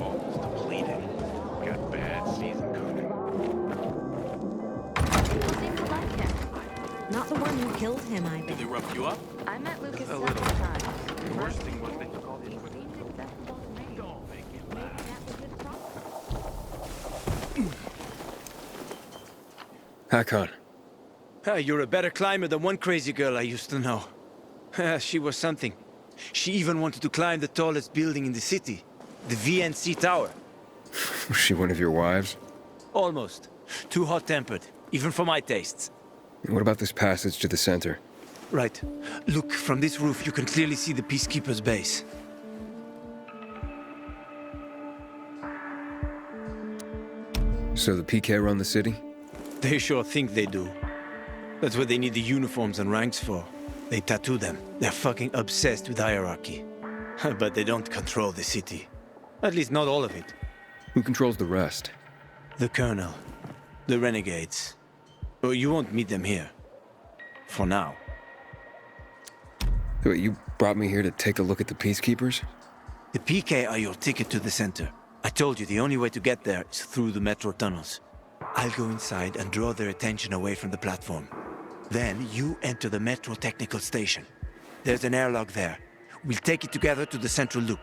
Almost depleted. Got bad season cooking. People seem to like him. Not the one who killed him, I bet. They roughed you up? I met Lucas A several little. times. The worst thing was they took all the He equipment. seemed accessible to me. Don't make it Maybe laugh. that was his problem. Hakon. You're a better climber than one crazy girl I used to know. She was something. She even wanted to climb the tallest building in the city, the VNC Tower. Was she one of your wives? Almost. Too hot-tempered, even for my tastes. What about this passage to the center? Right. Look, from this roof you can clearly see the Peacekeeper's base. So the PK run the city? They sure think they do. That's what they need the uniforms and ranks for. They tattoo them. They're fucking obsessed with hierarchy. But they don't control the city. At least not all of it. Who controls the rest? The Colonel. The renegades. Oh, you won't meet them here. For now. Wait, you brought me here to take a look at the Peacekeepers? The PK are your ticket to the center. I told you the only way to get there is through the metro tunnels. I'll go inside and draw their attention away from the platform. Then you enter the metro technical station. There's an airlock there. We'll take it together to the central loop.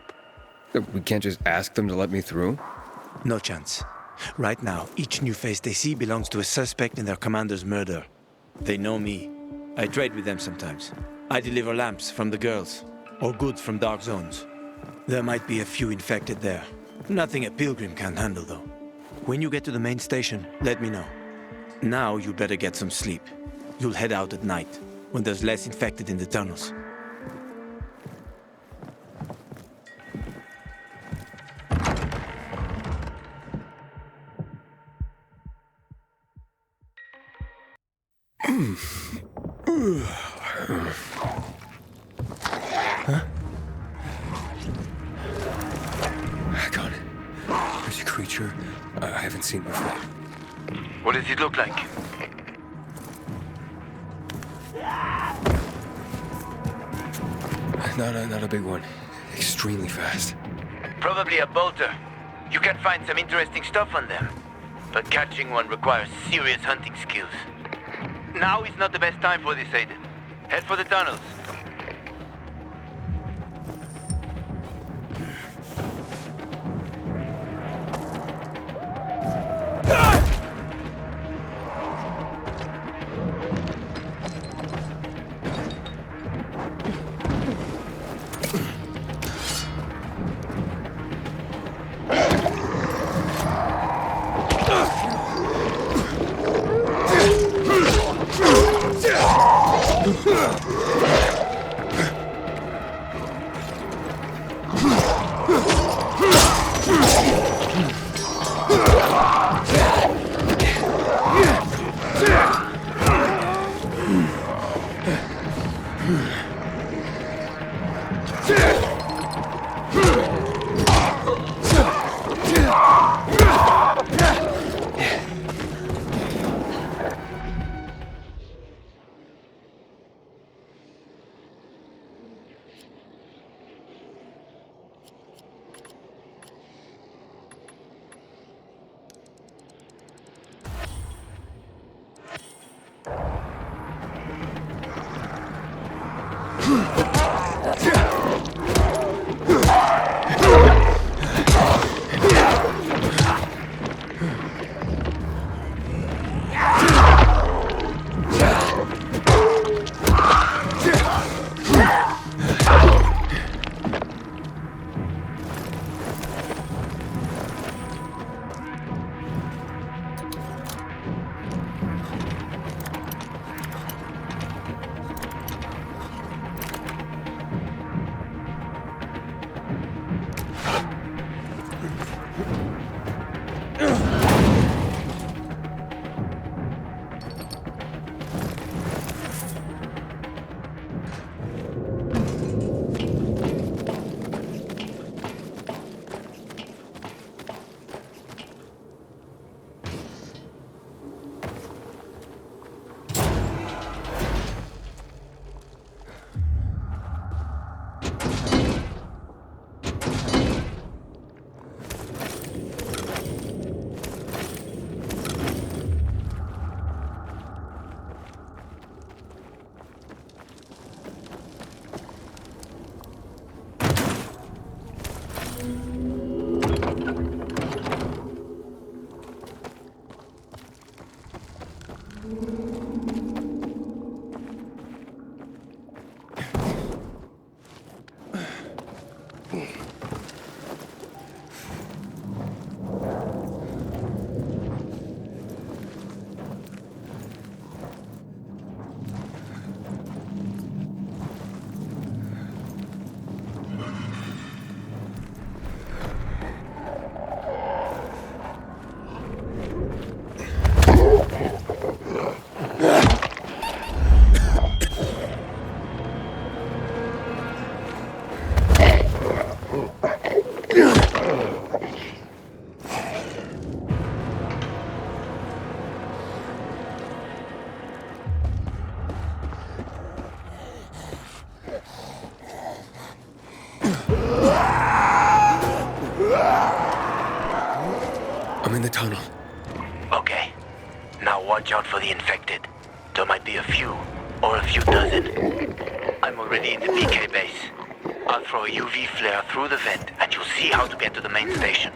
We can't just ask them to let me through? No chance. Right now, each new face they see belongs to a suspect in their commander's murder. They know me. I trade with them sometimes. I deliver lamps from the girls, or goods from dark zones. There might be a few infected there. Nothing a pilgrim can handle, though. When you get to the main station, let me know. Now you better get some sleep. You'll head out at night, when there's less infected in the tunnels. Hakon. There's a creature I haven't seen before. What does it look like? Not a big one. Extremely fast. Probably a bolter. You can find some interesting stuff on them. But catching one requires serious hunting skills. Now is not the best time for this, Aiden. Head for the tunnels. the tunnel. Okay. Now watch out for the infected. There might be a few, or a few dozen. I'm already in the PK base. I'll throw a UV flare through the vent, and you'll see how to get to the main station.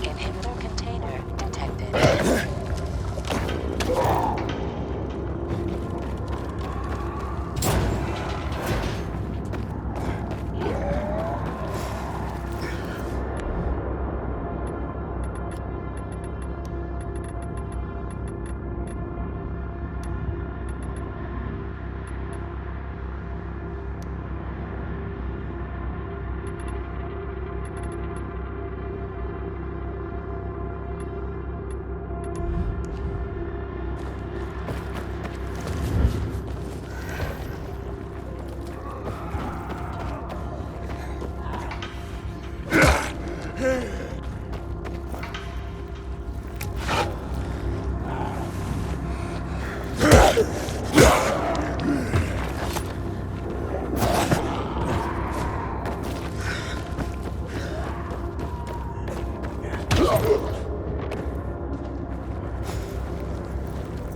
Inhibitor container detected.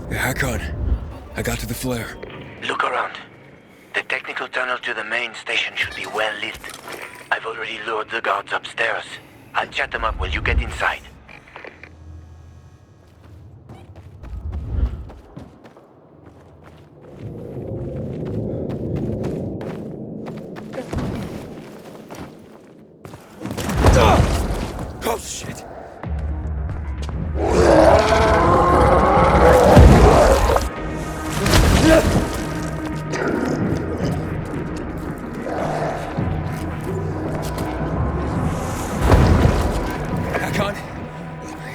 Hack on. I got to the flare. Look around. The technical tunnel to the main station should be well lit. I've already lured the guards upstairs. I'll chat them up while you get inside. Oh, shit. Hack on.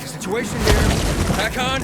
Situation here. Hack on.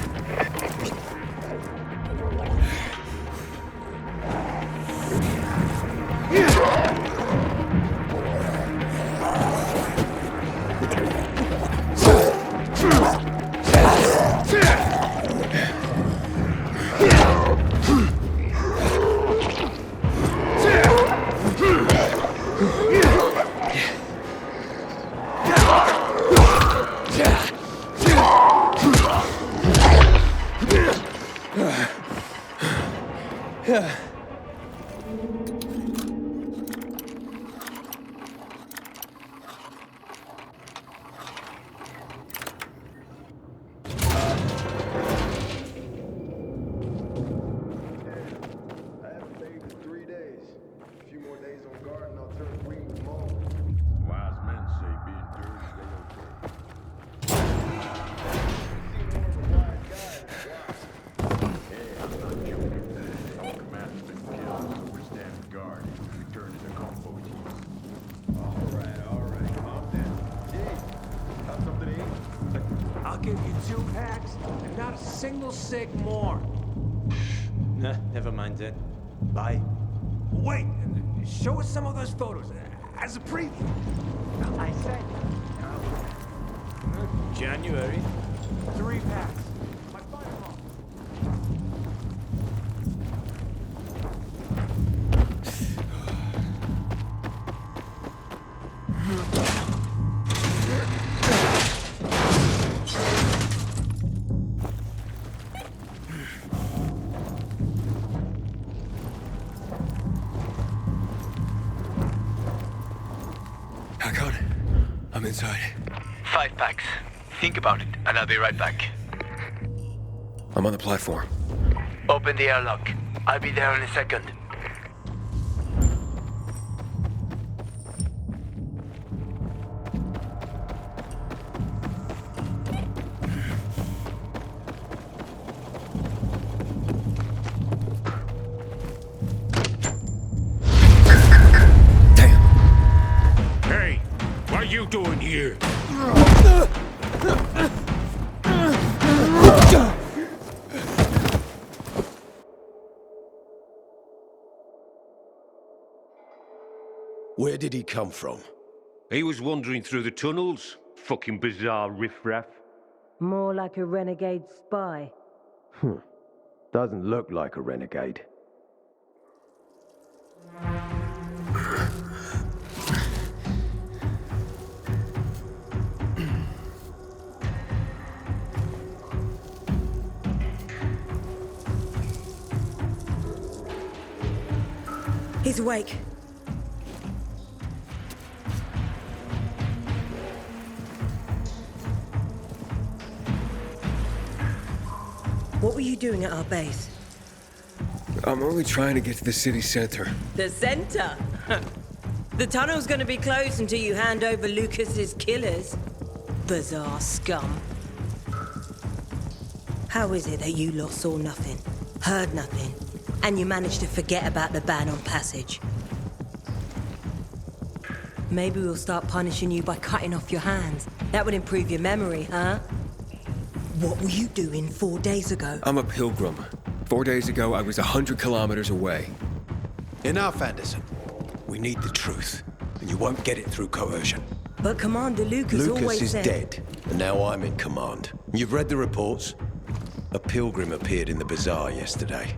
Single sig more. Nah, never mind that. Bye. Wait, show us some of those photos as a preview. I said January. 3 packs. My fireball. Hakon, I'm inside. 5 packs. Think about it, and I'll be right back. I'm on the platform. Open the airlock. I'll be there in a second. Damn. Hey, what are you doing here? Where did he come from? He was wandering through the tunnels. Fucking bizarre riffraff. More like a renegade spy. Doesn't look like a renegade. He's awake. What were you doing at our base? I'm only trying to get to the city center. The center? The tunnel's gonna be closed until you hand over Lucas's killers. Bizarre scum. How is it that you lot saw nothing, heard nothing, and you managed to forget about the ban on passage? Maybe we'll start punishing you by cutting off your hands. That would improve your memory, huh? What were you doing 4 days ago? I'm a pilgrim. 4 days ago, I was 100 kilometers away. Enough, Anderson. We need the truth, and you won't get it through coercion. But Commander Lucas always Lucas is said... dead, and now I'm in command. You've read the reports? A pilgrim appeared in the bazaar yesterday.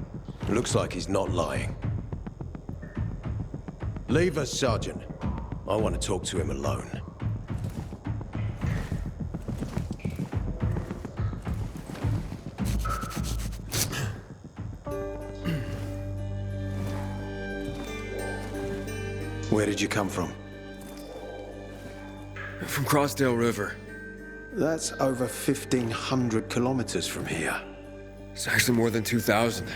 Looks like he's not lying. Leave us, Sergeant. I want to talk to him alone. Where did you come from? From Crossdale River. That's over 1,500 kilometers from here. It's actually more than 2,000.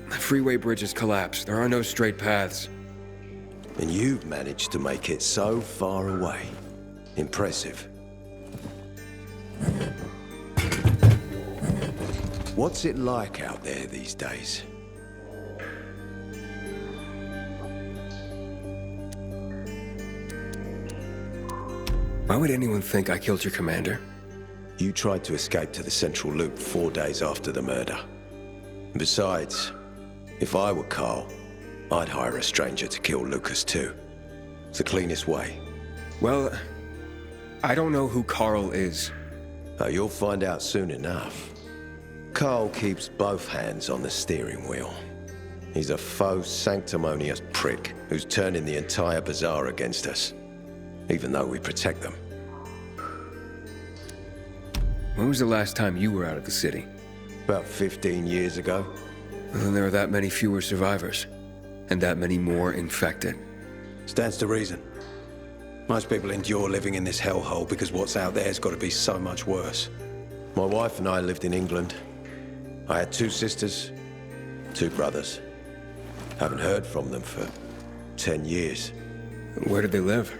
The freeway bridges collapsed. There are no straight paths. And you've managed to make it so far away. Impressive. What's it like out there these days? Why would anyone think I killed your commander? You tried to escape to the Central Loop 4 days after the murder. Besides, if I were Carl, I'd hire a stranger to kill Lucas too. It's the cleanest way. Well, I don't know who Carl is. You'll find out soon enough. Carl keeps both hands on the steering wheel. He's a faux sanctimonious prick who's turning the entire bazaar against us, even though we protect them. When was the last time you were out of the city? About 15 years ago. Well, then there are that many fewer survivors, and that many more infected. Stands to reason. Most people endure living in this hellhole because what's out there's got to be so much worse. My wife and I lived in England. I had 2 sisters, 2 brothers. Haven't heard from them for 10 years. Where did they live?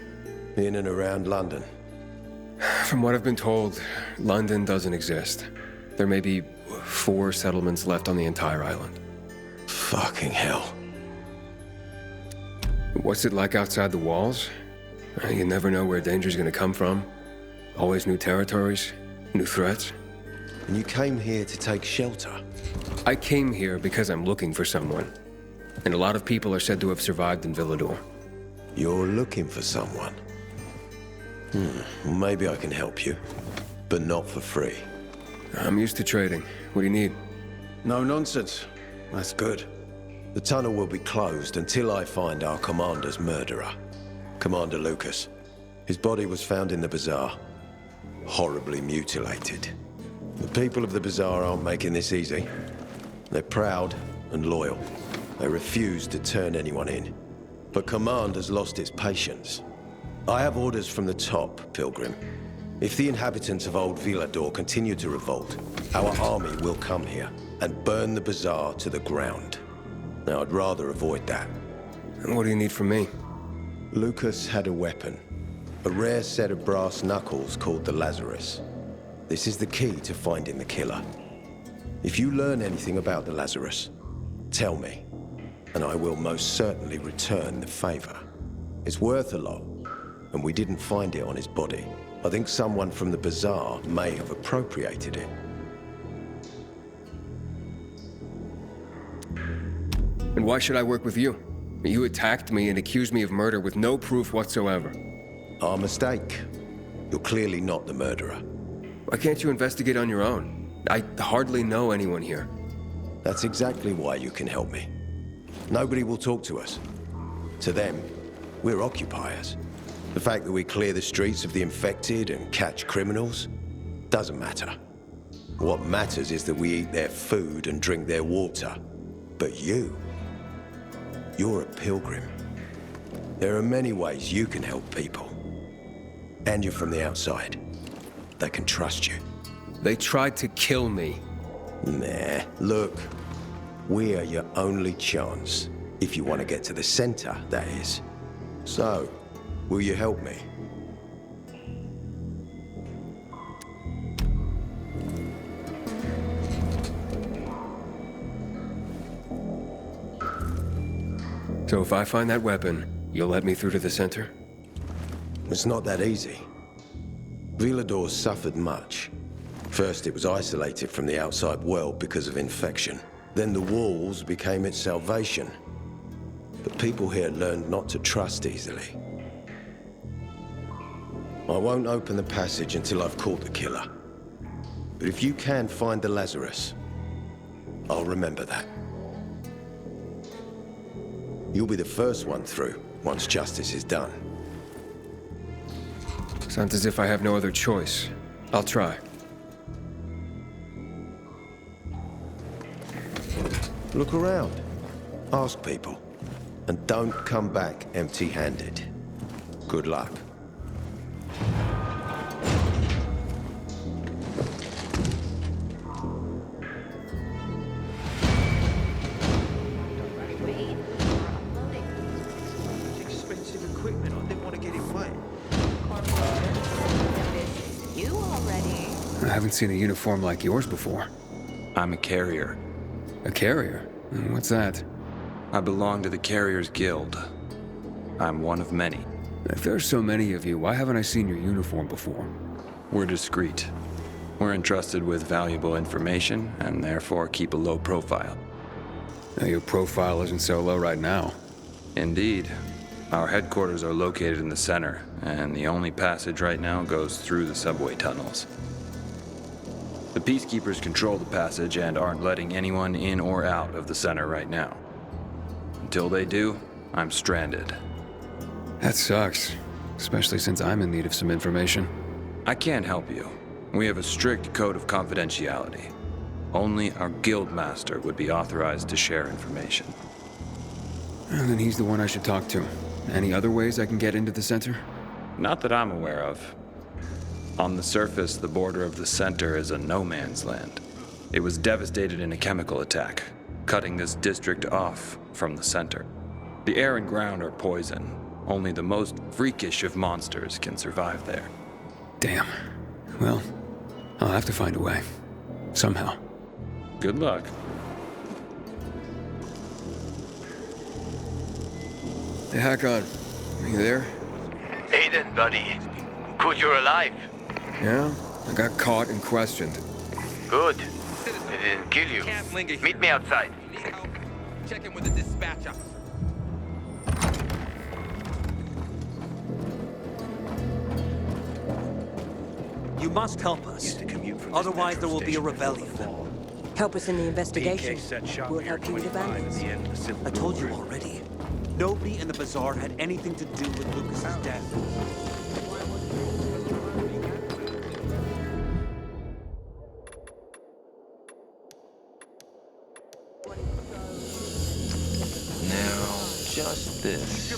In and around London. From what I've been told, London doesn't exist. There may be 4 settlements left on the entire island. Fucking hell. What's it like outside the walls? You never know where danger's gonna come from. Always new territories, new threats. And you came here to take shelter? I came here because I'm looking for someone. And a lot of people are said to have survived in Villador. You're looking for someone? Well, maybe I can help you, but not for free. I'm used to trading. What do you need? No nonsense. That's good. The tunnel will be closed until I find our commander's murderer, Commander Lucas. His body was found in the bazaar, horribly mutilated. The people of the bazaar aren't making this easy. They're proud and loyal. They refuse to turn anyone in. But Command has lost its patience. I have orders from the top, Pilgrim. If the inhabitants of Old Villador continue to revolt, our army will come here and burn the bazaar to the ground. Now, I'd rather avoid that. And what do you need from me? Lucas had a weapon. A rare set of brass knuckles called the Lazarus. This is the key to finding the killer. If you learn anything about the Lazarus, tell me, and I will most certainly return the favor. It's worth a lot, and we didn't find it on his body. I think someone from the bazaar may have appropriated it. And why should I work with you? You attacked me and accused me of murder with no proof whatsoever. Our mistake. You're clearly not the murderer. Why can't you investigate on your own? I hardly know anyone here. That's exactly why you can help me. Nobody will talk to us. To them, we're occupiers. The fact that we clear the streets of the infected and catch criminals doesn't matter. What matters is that we eat their food and drink their water. But you're a pilgrim. There are many ways you can help people. And you're from the outside. They can trust you. They tried to kill me. Nah, look. We are your only chance. If you want to get to the center, that is. So, will you help me? So if I find that weapon, you'll let me through to the center? It's not that easy. Villador suffered much. First, it was isolated from the outside world because of infection. Then the walls became its salvation. But people here learned not to trust easily. I won't open the passage until I've caught the killer. But if you can find the Lazarus, I'll remember that. You'll be the first one through, once justice is done. Sounds as if I have no other choice. I'll try. Look around. Ask people. And don't come back empty-handed. Good luck. Expensive equipment. I didn't want to get it wet. You already. I haven't seen a uniform like yours before. I'm a carrier. A carrier? What's that? I belong to the Carriers Guild. I'm one of many. If there's so many of you, why haven't I seen your uniform before? We're discreet. We're entrusted with valuable information, and therefore keep a low profile. Now, your profile isn't so low right now. Indeed. Our headquarters are located in the center, and the only passage right now goes through the subway tunnels. The Peacekeepers control the passage and aren't letting anyone in or out of the center right now. Until they do, I'm stranded. That sucks, especially since I'm in need of some information. I can't help you. We have a strict code of confidentiality. Only our guild master would be authorized to share information. Well, then he's the one I should talk to. Any other ways I can get into the center? Not that I'm aware of. On the surface, the border of the center is a no-man's land. It was devastated in a chemical attack, cutting this district off from the center. The air and ground are poison. Only the most freakish of monsters can survive there. Damn. Well, I'll have to find a way. Somehow. Good luck. Hey, Hakon. Are you there? Aiden, buddy. Good you're alive. Yeah? I got caught and questioned. Good. They didn't kill you. Meet me outside. Check in with the dispatch officer. You must help us. Otherwise, there will be a rebellion. Help us in the investigation. We'll help you with abandons. I told you already. Nobody in the bazaar had anything to do with Lucas's death. Now, just this.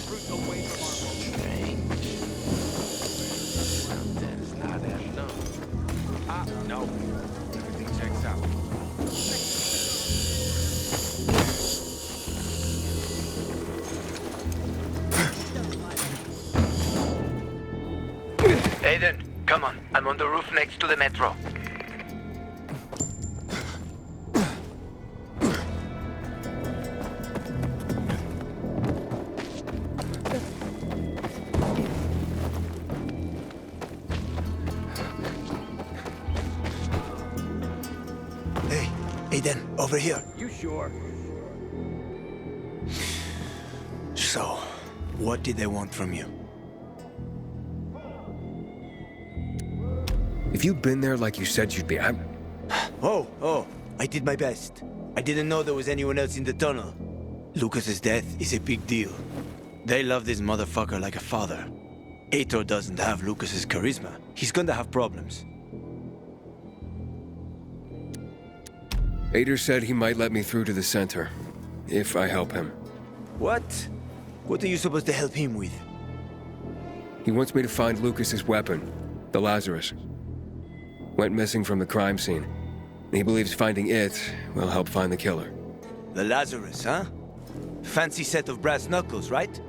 Strange. Aiden, come on. I'm on the roof next to the metro. Hey, Aiden, over here. You sure? So, what did they want from you? If you'd been there like you said you'd be, Oh, I did my best. I didn't know there was anyone else in the tunnel. Lucas's death is a big deal. They love this motherfucker like a father. Aitor doesn't have Lucas's charisma. He's gonna have problems. Ader said he might let me through to the center, if I help him. What? What are you supposed to help him with? He wants me to find Lucas's weapon, the Lazarus. Went missing from the crime scene. He believes finding it will help find the killer. The Lazarus, huh? Fancy set of brass knuckles, right?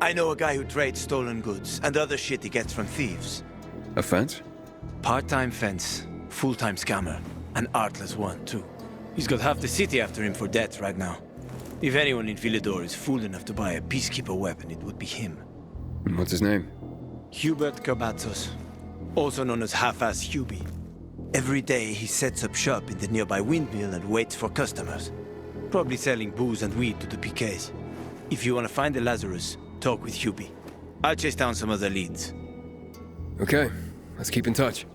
I know a guy who trades stolen goods and other shit he gets from thieves. A fence? Part-time fence, full-time scammer. An artless one, too. He's got half the city after him for debt right now. If anyone in Villador is fool enough to buy a peacekeeper weapon, it would be him. And what's his name? Hubert Kabatsos, also known as Half-Ass Hubie. Every day he sets up shop in the nearby windmill and waits for customers. Probably selling booze and weed to the PKs. If you want to find the Lazarus, talk with Hubie. I'll chase down some other leads. Okay, let's keep in touch.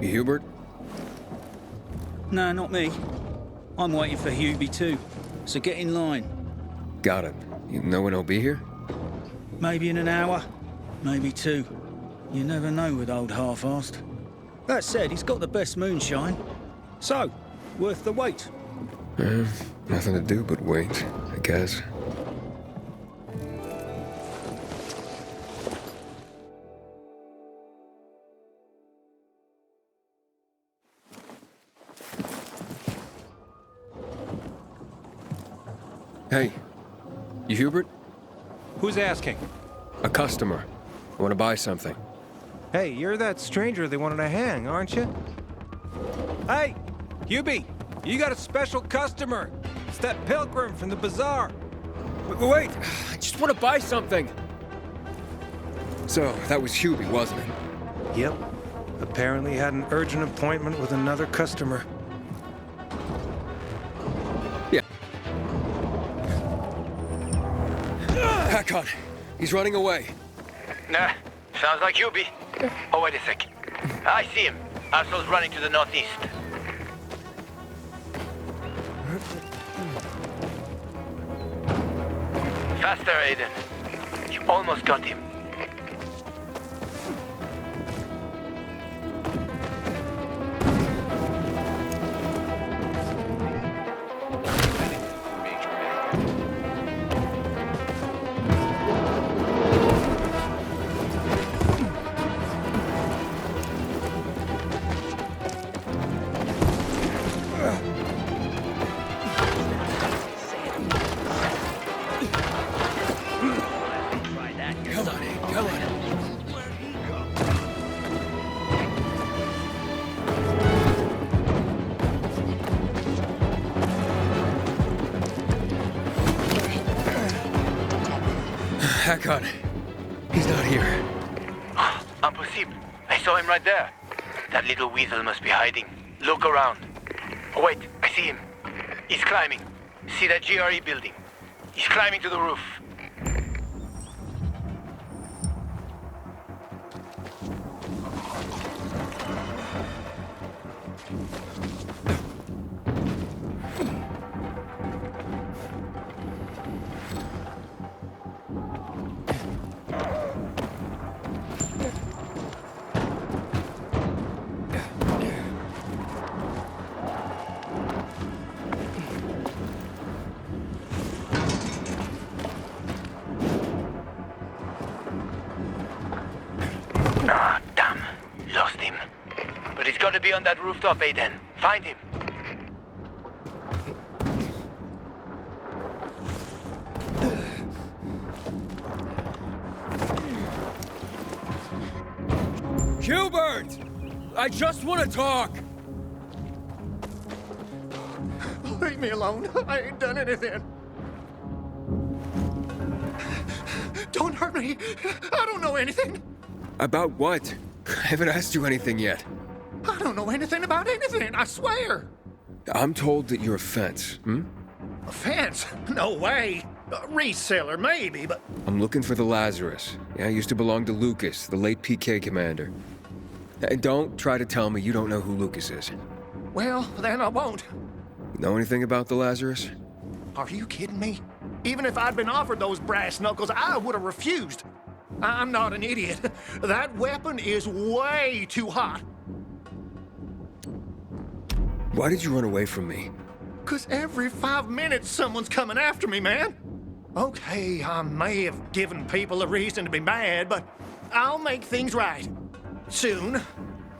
Hubert? No, not me. I'm waiting for Hubie too, so get in line. Got it. You know when he'll be here? Maybe in an hour, maybe two. You never know with old half-assed. That said, he's got the best moonshine. So, worth the wait. Nothing to do but wait, I guess. Hey, you Hubert? Who's asking? A customer. I want to buy something. Hey, you're that stranger they wanted to hang, aren't you? Hey, Hubie, you got a special customer. It's that pilgrim from the bazaar. Wait, I just want to buy something. So, that was Hubie, wasn't it? Yep. Apparently had an urgent appointment with another customer. Yeah. Hack on. He's running away. Nah, sounds like Hubie. Oh, wait a sec. I see him. Asshole's running to the northeast. Faster, Aiden. You almost got him. Hakon. He's not here. Impossible. I saw him right there. That little weasel must be hiding. Look around. Oh, wait, I see him. He's climbing. See that GRE building? He's climbing to the roof. Ah, damn. Lost him. But he's got to be on that rooftop, Aiden. Find him. Hubert! I just want to talk! Leave me alone. I ain't done anything. Don't hurt me. I don't know anything. About what? I haven't asked you anything yet. I don't know anything about anything, I swear. I'm told that you're a fence, A fence? No way. A reseller, maybe, but... I'm looking for the Lazarus. Yeah, used to belong to Lucas, the late PK commander. And don't try to tell me you don't know who Lucas is. Well, then I won't. Know anything about the Lazarus? Are you kidding me? Even if I'd been offered those brass knuckles, I would have refused. I'm not an idiot. That weapon is way too hot. Why did you run away from me? 'Cause every 5 minutes someone's coming after me, man. Okay, I may have given people a reason to be mad, but I'll make things right. Soon.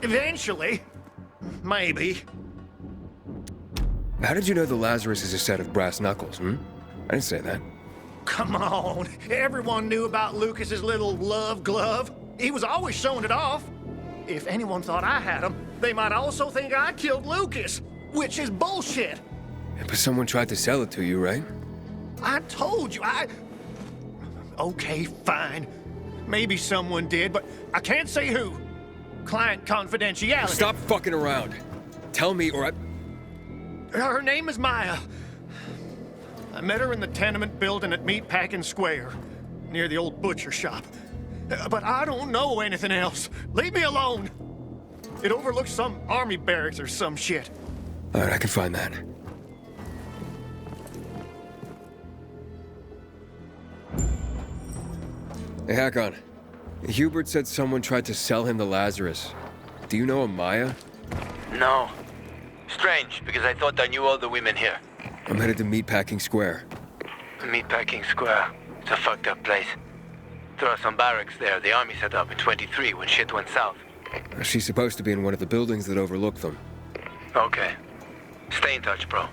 Eventually. Maybe. How did you know the Lazarus is a set of brass knuckles, I didn't say that. Come on. Everyone knew about Lucas's little love glove. He was always showing it off. If anyone thought I had him, they might also think I killed Lucas, which is bullshit. But someone tried to sell it to you, right? I told you, Okay, fine. Maybe someone did, but I can't say who. Client confidentiality. Stop fucking around. Tell me or I... Her name is Maya. I met her in the tenement building at Meatpacking Square, near the old butcher shop. But I don't know anything else. Leave me alone. It overlooks some army barracks or some shit. All right, I can find that. Hey, Hakon. Hubert said someone tried to sell him the Lazarus. Do you know a Maya? No. Strange, because I thought I knew all the women here. I'm headed to Meatpacking Square. Meatpacking Square. It's a fucked up place. There are some barracks there the army set up in 23 when shit went south. She's supposed to be in one of the buildings that overlook them. Okay. Stay in touch, bro.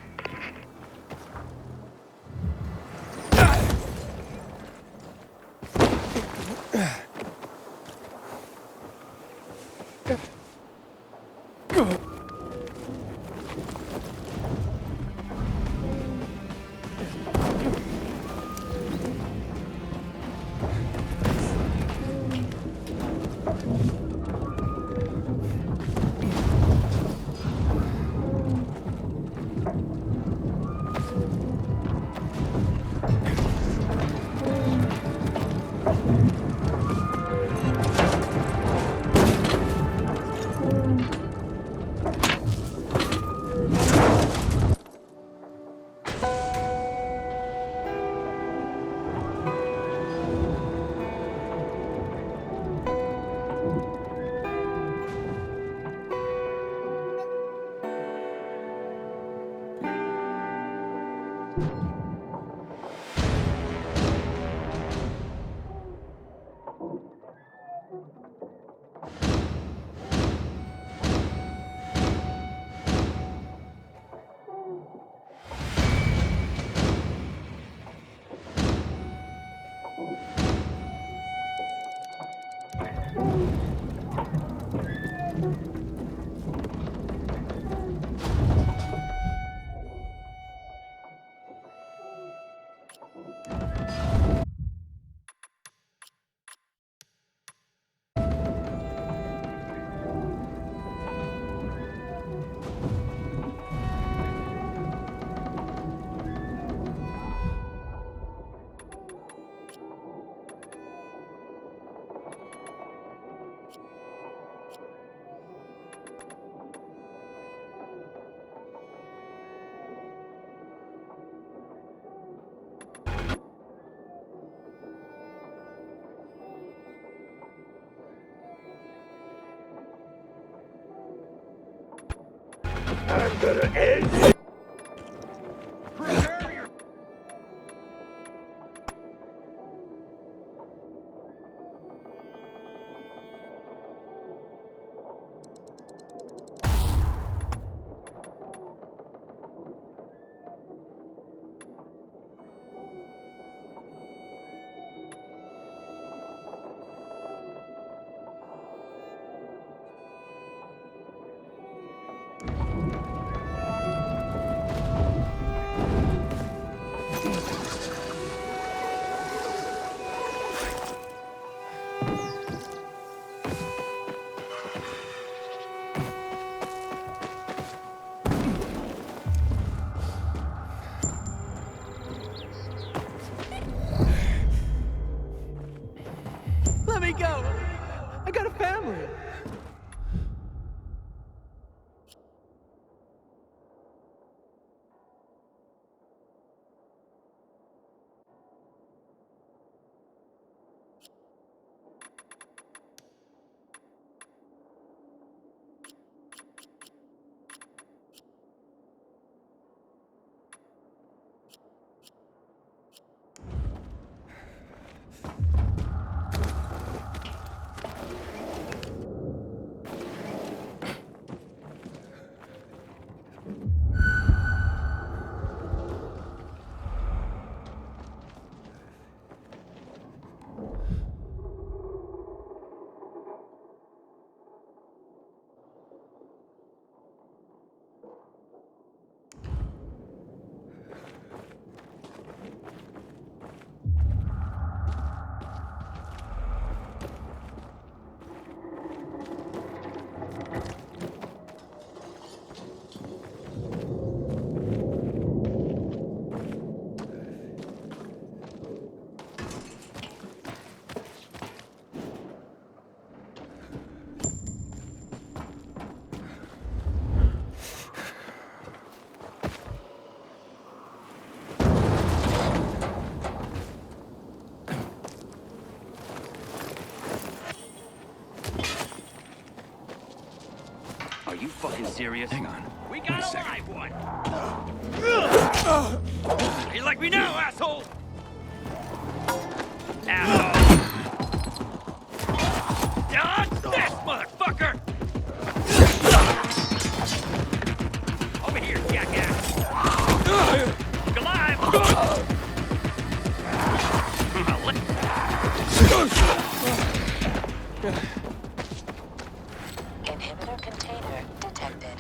Let me go! I got a family! Are you fucking serious? Hang on. We got a live one! You like me now, asshole? Ow! Dodge this, motherfucker! Over here, jackass! Look alive! Inhibitor container detected.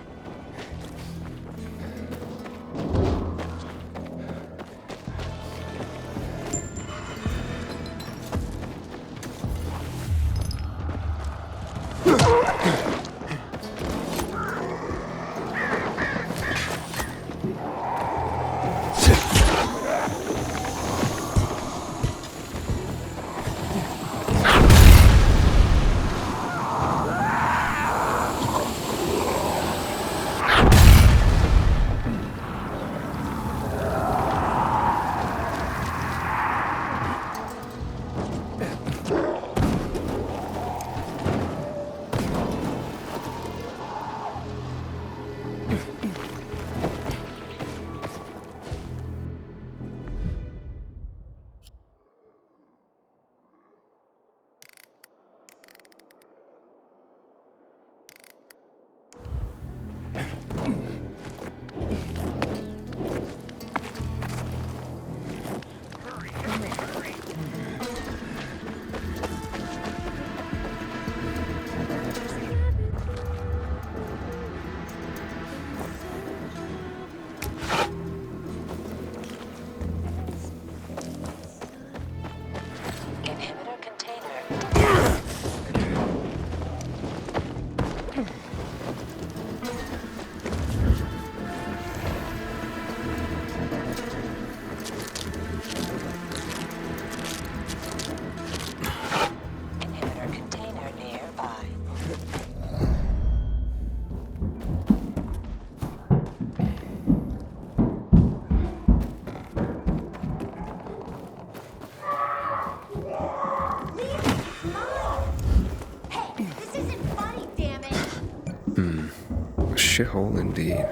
Shithole indeed.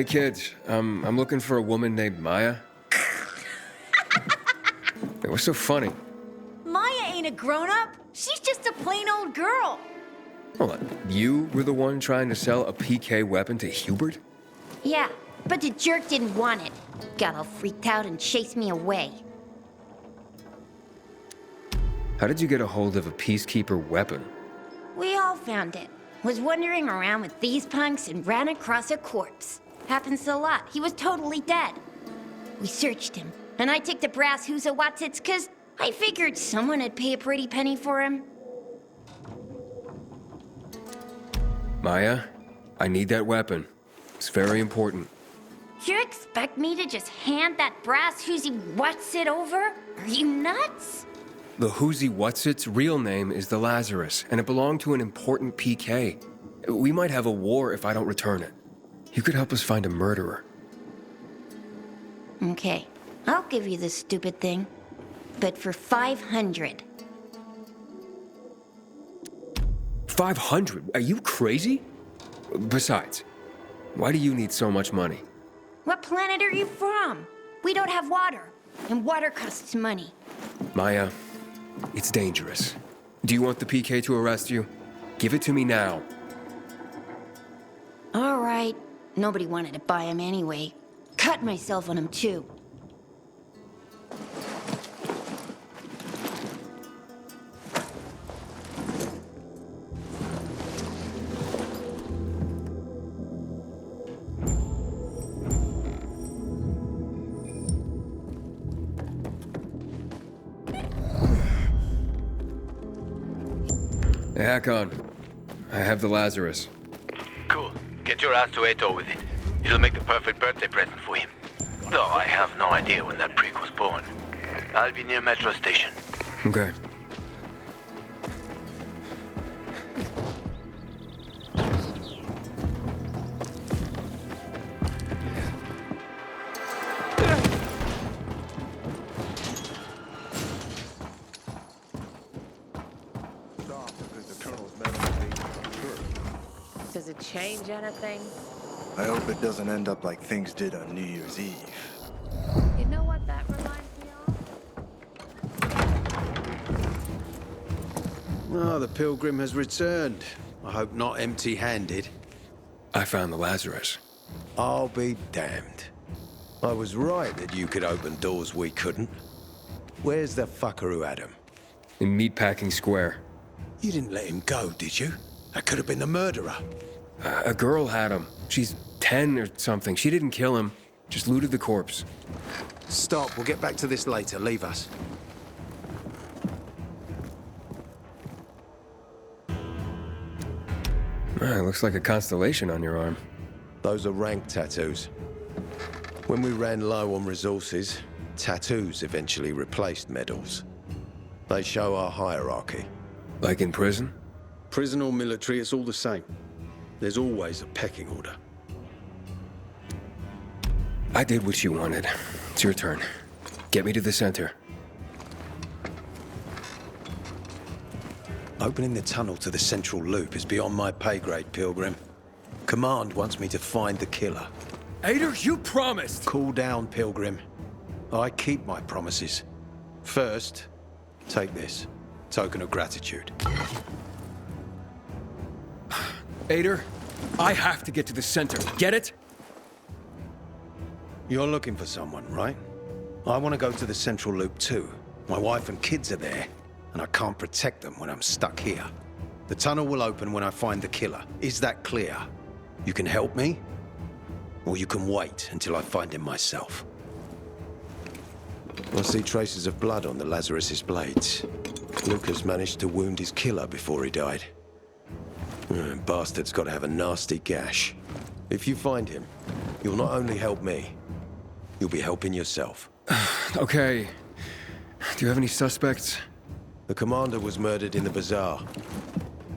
Hey kids, I'm looking for a woman named Maya. Hey, what's so funny? Maya ain't a grown-up. She's just a plain old girl. Hold on, you were the one trying to sell a PK weapon to Hubert? Yeah, but the jerk didn't want it. Got all freaked out and chased me away. How did you get a hold of a peacekeeper weapon? We all found it. Was wandering around with these punks and ran across a corpse. Happens a lot. He was totally dead. We searched him, and I took the brass who's-a-whatsits cause I figured someone would pay a pretty penny for him. Maya, I need that weapon. It's very important. You expect me to just hand that brass who's-a-whatsit over? Are you nuts? The Who's-He-What's-It's real name is the Lazarus, and it belonged to an important PK. We might have a war if I don't return it. You could help us find a murderer. Okay, I'll give you this stupid thing. But for 500. 500? Are you crazy? Besides, why do you need so much money? What planet are you from? We don't have water, and water costs money. Maya, it's dangerous. Do you want the PK to arrest you? Give it to me now. All right. Nobody wanted to buy him anyway. Cut myself on him, too. Hey, Hakon. I have the Lazarus. Cool. Get your ass to Eto with it. It'll make the perfect birthday present for him. Though I have no idea when that prick was born. I'll be near Metro Station. Okay. Does it change anything? I hope it doesn't end up like things did on New Year's Eve. You know what that reminds me of? Oh, the pilgrim has returned. I hope not empty-handed. I found the Lazarus. I'll be damned. I was right that you could open doors we couldn't. Where's the fucker who had him? In Meatpacking Square. You didn't let him go, did you? That could have been the murderer. A girl had him. She's 10 or something. She didn't kill him. Just looted the corpse. Stop. We'll get back to this later. Leave us. Looks like a constellation on your arm. Those are rank tattoos. When we ran low on resources, tattoos eventually replaced medals. They show our hierarchy. Like in prison? Prison or military, it's all the same. There's always a pecking order. I did what you wanted. It's your turn. Get me to the center. Opening the tunnel to the central loop is beyond my pay grade, Pilgrim. Command wants me to find the killer. Ader, you promised! Cool down, Pilgrim. I keep my promises. First, take this. Token of gratitude. Ader, I have to get to the center. Get it? You're looking for someone, right? I want to go to the central loop too. My wife and kids are there, and I can't protect them when I'm stuck here. The tunnel will open when I find the killer. Is that clear? You can help me, or you can wait until I find him myself. I see traces of blood on the Lazarus's blades. Lucas managed to wound his killer before he died. Bastard's got to have a nasty gash. If you find him, you'll not only help me, you'll be helping yourself. Okay. Do you have any suspects? The commander was murdered in the bazaar.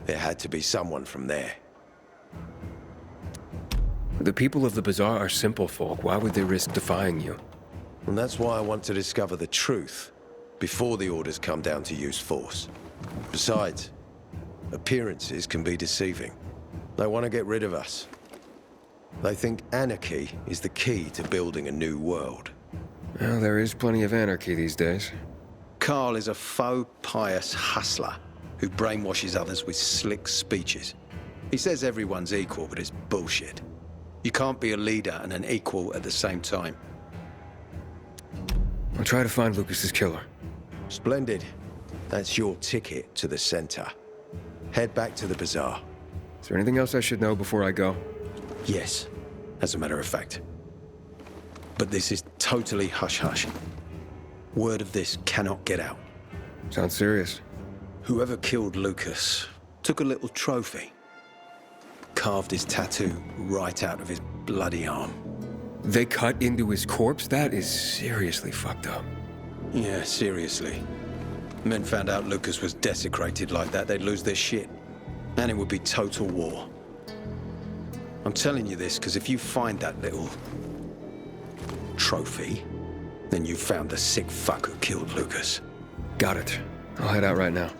There had to be someone from there. The people of the bazaar are simple folk. Why would they risk defying you? And that's why I want to discover the truth before the orders come down to use force. Besides, appearances can be deceiving. They want to get rid of us. They think anarchy is the key to building a new world. Well, there is plenty of anarchy these days. Carl is a faux pious hustler who brainwashes others with slick speeches. He says everyone's equal, but it's bullshit. You can't be a leader and an equal at the same time. I'll try to find Lucas's killer. Splendid. That's your ticket to the center. Head back to the bazaar. Is there anything else I should know before I go? Yes, as a matter of fact. But this is totally hush-hush. Word of this cannot get out. Sounds serious. Whoever killed Lucas took a little trophy. Carved his tattoo right out of his bloody arm. They cut into his corpse? That is seriously fucked up. Yeah, seriously. Men found out Lucas was desecrated like that, they'd lose their shit. And it would be total war. I'm telling you this because if you find that little trophy, then you found the sick fuck who killed Lucas. Got it. I'll head out right now.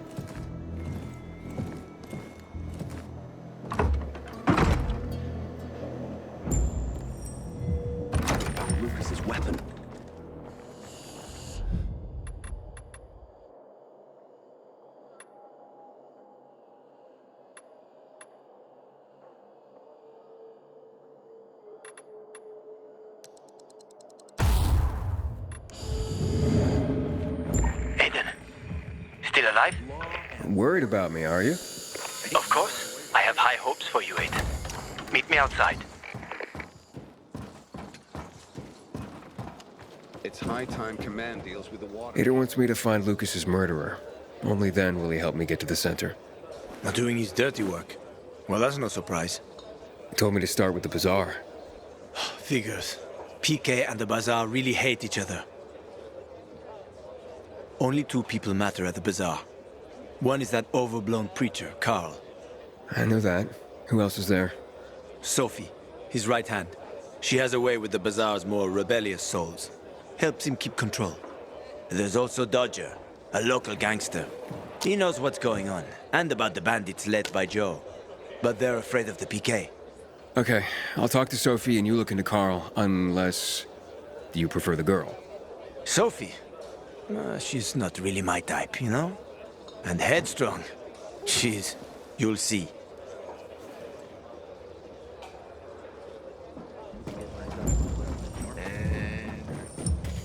Lucas's weapon. Still alive? Worried about me, are you? Of course. I have high hopes for you, Aiden. Meet me outside. It's high time command deals with the water. Ada wants me to find Lucas's murderer. Only then will he help me get to the center. Not doing his dirty work. Well, that's no surprise. He told me to start with the bazaar. Figures. PK and the bazaar really hate each other. Only two people matter at the bazaar. One is that overblown preacher, Carl. I know that. Who else is there? Sophie, his right hand. She has a way with the bazaar's more rebellious souls. Helps him keep control. There's also Dodger, a local gangster. He knows what's going on, and about the bandits led by Joe. But they're afraid of the PK. Okay, I'll talk to Sophie and you look into Carl, unless you prefer the girl. Sophie? She's not really my type, you know? And headstrong. You'll see.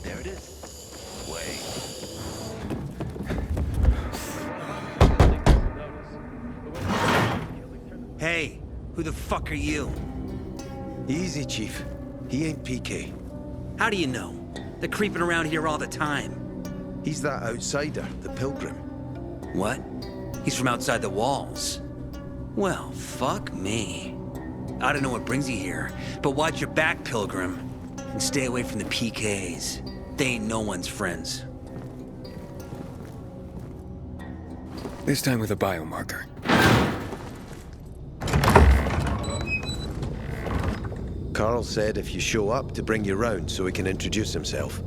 There it is. Wait. Hey, who the fuck are you? Easy, Chief. He ain't PK. How do you know? They're creeping around here all the time. He's that outsider, the pilgrim. What? He's from outside the walls. Well, fuck me. I don't know what brings you here, but watch your back, Pilgrim. And stay away from the PKs. They ain't no one's friends. This time with a biomarker. Carl said if you show up to bring your own so he can introduce himself.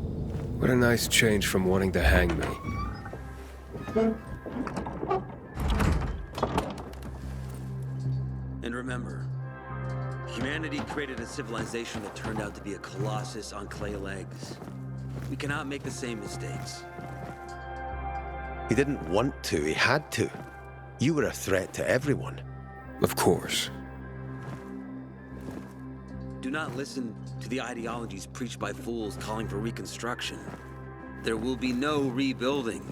What a nice change from wanting to hang me. And remember, humanity created a civilization that turned out to be a colossus on clay legs. We cannot make the same mistakes. He didn't want to, he had to. You were a threat to everyone. Of course. Do not listen to the ideologies preached by fools calling for reconstruction. There will be no rebuilding.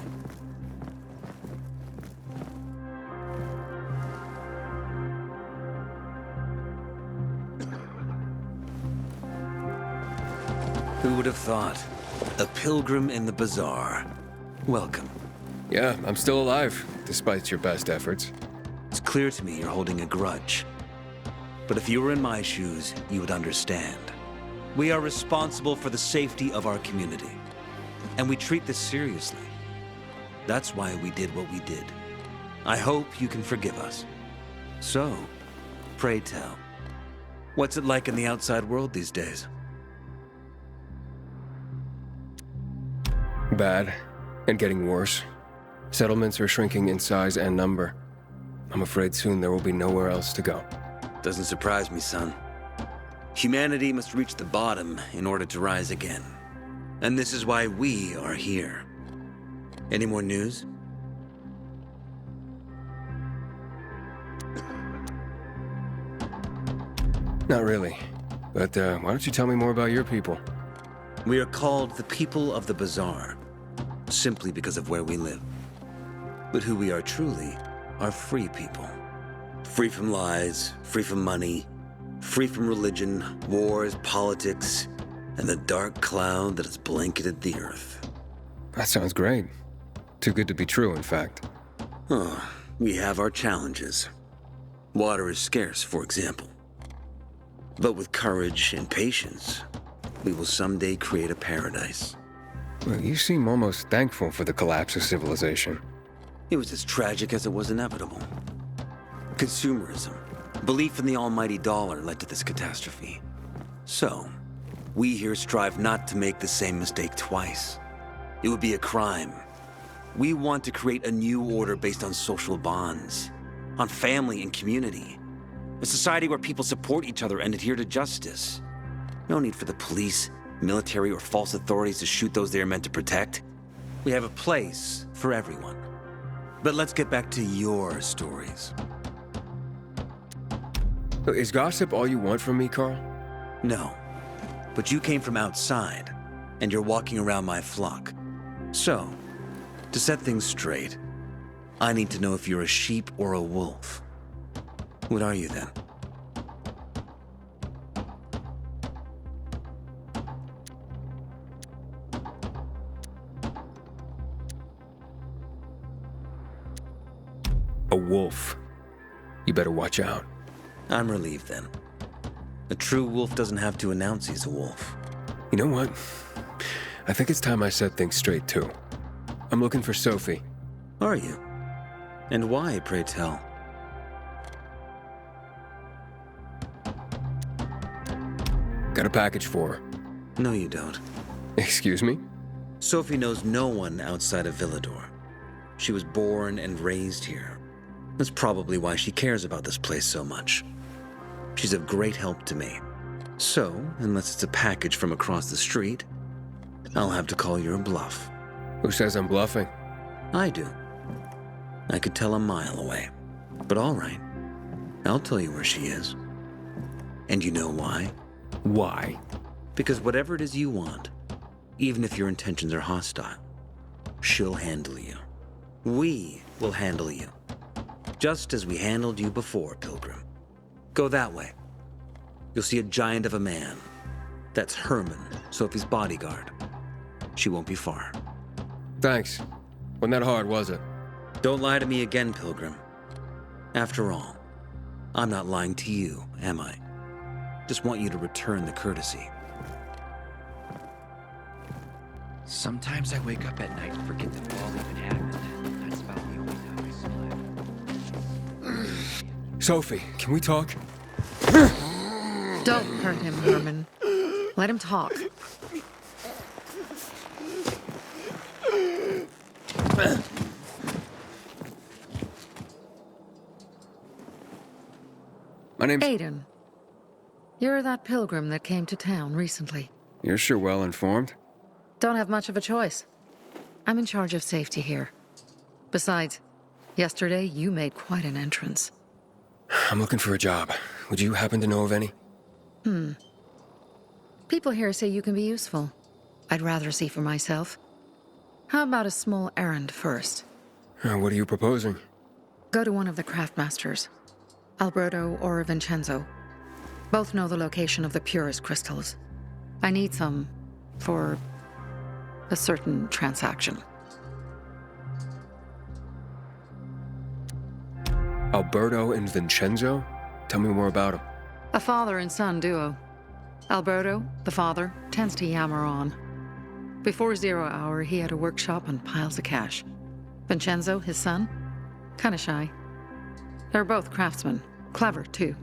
Who would have thought? A pilgrim in the bazaar. Welcome. Yeah, I'm still alive, despite your best efforts. It's clear to me you're holding a grudge. But if you were in my shoes, you would understand. We are responsible for the safety of our community. And we treat this seriously. That's why we did what we did. I hope you can forgive us. So, pray tell, what's it like in the outside world these days? Bad, and getting worse. Settlements are shrinking in size and number. I'm afraid soon there will be nowhere else to go. Doesn't surprise me, son. Humanity must reach the bottom in order to rise again. And this is why we are here. Any more news? Not really. But why don't you tell me more about your people? We are called the people of the bazaar, simply because of where we live. But who we are truly are free people. Free from lies, free from money, free from religion, wars, politics, and the dark cloud that has blanketed the earth. That sounds great. Too good to be true, in fact. Oh, we have our challenges. Water is scarce, for example. But with courage and patience, we will someday create a paradise. Well, you seem almost thankful for the collapse of civilization. It was as tragic as it was inevitable. Consumerism, belief in the almighty dollar led to this catastrophe. So, we here strive not to make the same mistake twice. It would be a crime. We want to create a new order based on social bonds, on family and community. A society where people support each other and adhere to justice. No need for the police, military, or false authorities to shoot those they are meant to protect. We have a place for everyone. But let's get back to your stories. Is gossip all you want from me, Carl? No. But you came from outside, and you're walking around my flock. So, to set things straight, I need to know if you're a sheep or a wolf. What are you then? A wolf. You better watch out. I'm relieved then. A true wolf doesn't have to announce he's a wolf. You know what? I think it's time I set things straight, too. I'm looking for Sophie. Are you? And why, pray tell? Got a package for her. No, you don't. Excuse me? Sophie knows no one outside of Villador. She was born and raised here. That's probably why she cares about this place so much. She's of great help to me. So, unless it's a package from across the street, I'll have to call your bluff. Who says I'm bluffing? I do. I could tell a mile away. But all right. I'll tell you where she is. And you know why? Why? Because whatever it is you want, even if your intentions are hostile, she'll handle you. We will handle you. Just as we handled you before, Pilgrim. Go that way. You'll see a giant of a man. That's Herman, Sophie's bodyguard. She won't be far. Thanks. Wasn't that hard, was it? Don't lie to me again, Pilgrim. After all, I'm not lying to you, am I? Just want you to return the courtesy. Sometimes I wake up at night and forget that we're all even happened. That's about the only time I slept. Sophie, can we talk? Don't hurt him, Herman. Let him talk. My name's... Aiden. You're that pilgrim that came to town recently. You're sure well informed. Don't have much of a choice. I'm in charge of safety here. Besides, yesterday you made quite an entrance. I'm looking for a job. Would you happen to know of any? People here say you can be useful. I'd rather see for myself. How about a small errand first? What are you proposing? Go to one of the craftmasters, Alberto or Vincenzo. Both know the location of the purest crystals. I need some for a certain transaction. Alberto and Vincenzo? Tell me more about them. A father and son duo. Alberto, the father, tends to yammer on. Before 0 hour, he had a workshop and piles of cash. Vincenzo, his son, kinda shy. They're both craftsmen, clever too.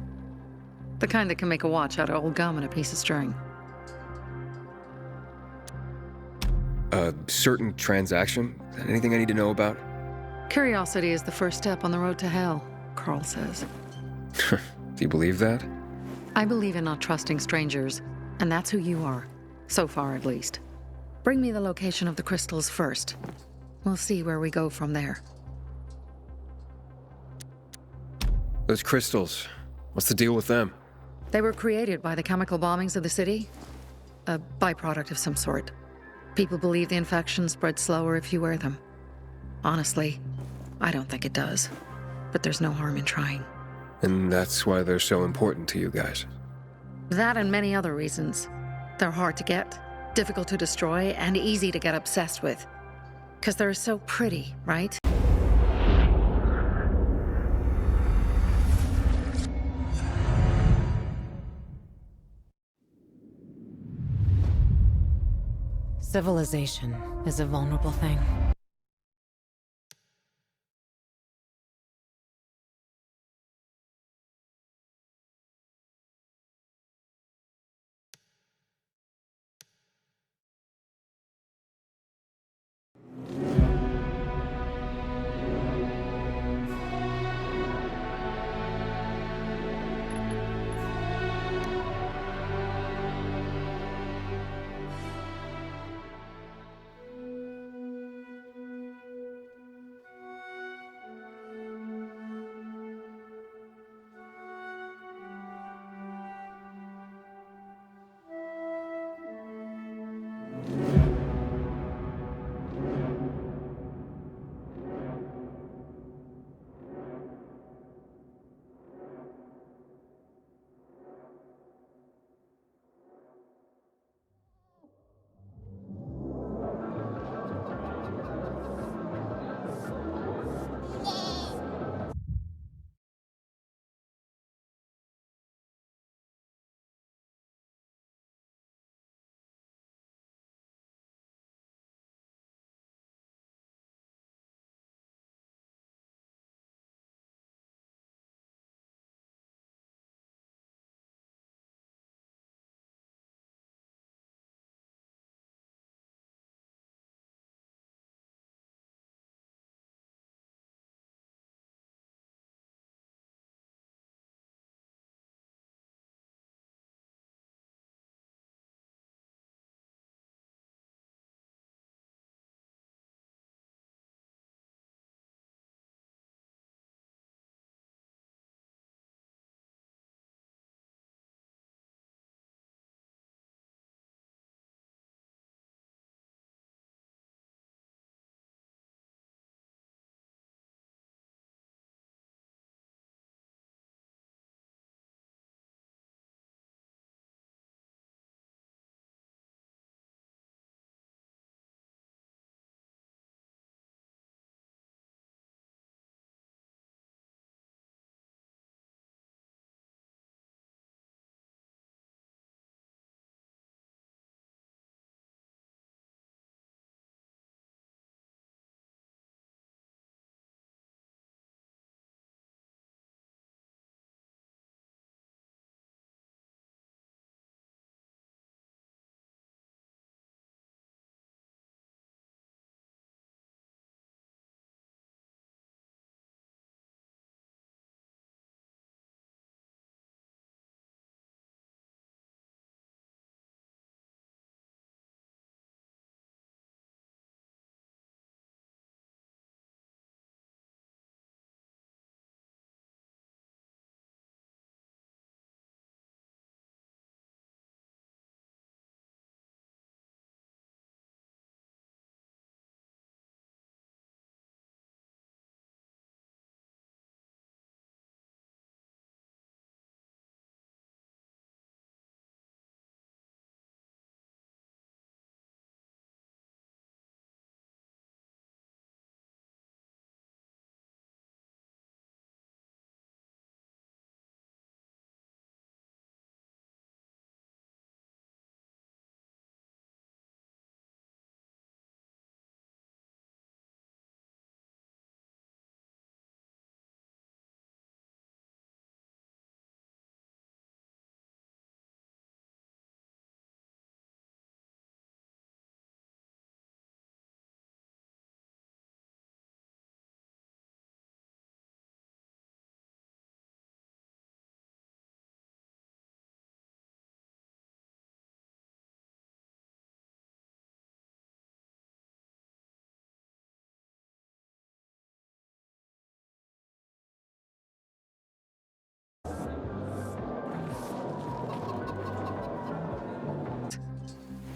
The kind that can make a watch out of old gum and a piece of string. A certain transaction? Anything I need to know about? Curiosity is the first step on the road to hell, Carl says. Do you believe that? I believe in not trusting strangers, and that's who you are. So far, at least. Bring me the location of the crystals first. We'll see where we go from there. Those crystals, what's the deal with them? They were created by the chemical bombings of the city. A byproduct of some sort. People believe the infection spreads slower if you wear them. Honestly, I don't think it does. But there's no harm in trying. And that's why they're so important to you guys. That and many other reasons. They're hard to get, difficult to destroy, and easy to get obsessed with. 'Cause they're so pretty, right? Civilization is a vulnerable thing.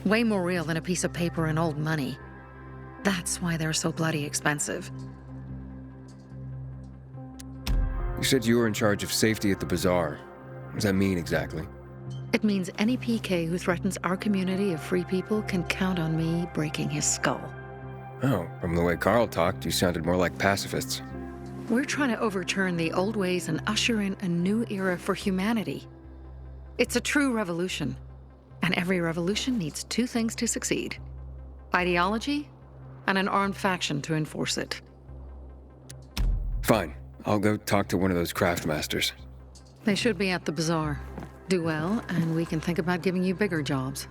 Way more real than a piece of paper and old money. That's why they're so bloody expensive. You said you were in charge of safety at the bazaar. What does that mean exactly? It means any PK who threatens our community of free people can count on me breaking his skull. Oh, from the way Carl talked, you sounded more like pacifists. We're trying to overturn the old ways and usher in a new era for humanity. It's a true revolution. And every revolution needs two things to succeed: ideology and an armed faction to enforce it. Fine. I'll go talk to one of those craft masters. They should be at the bazaar. Do well, and we can think about giving you bigger jobs.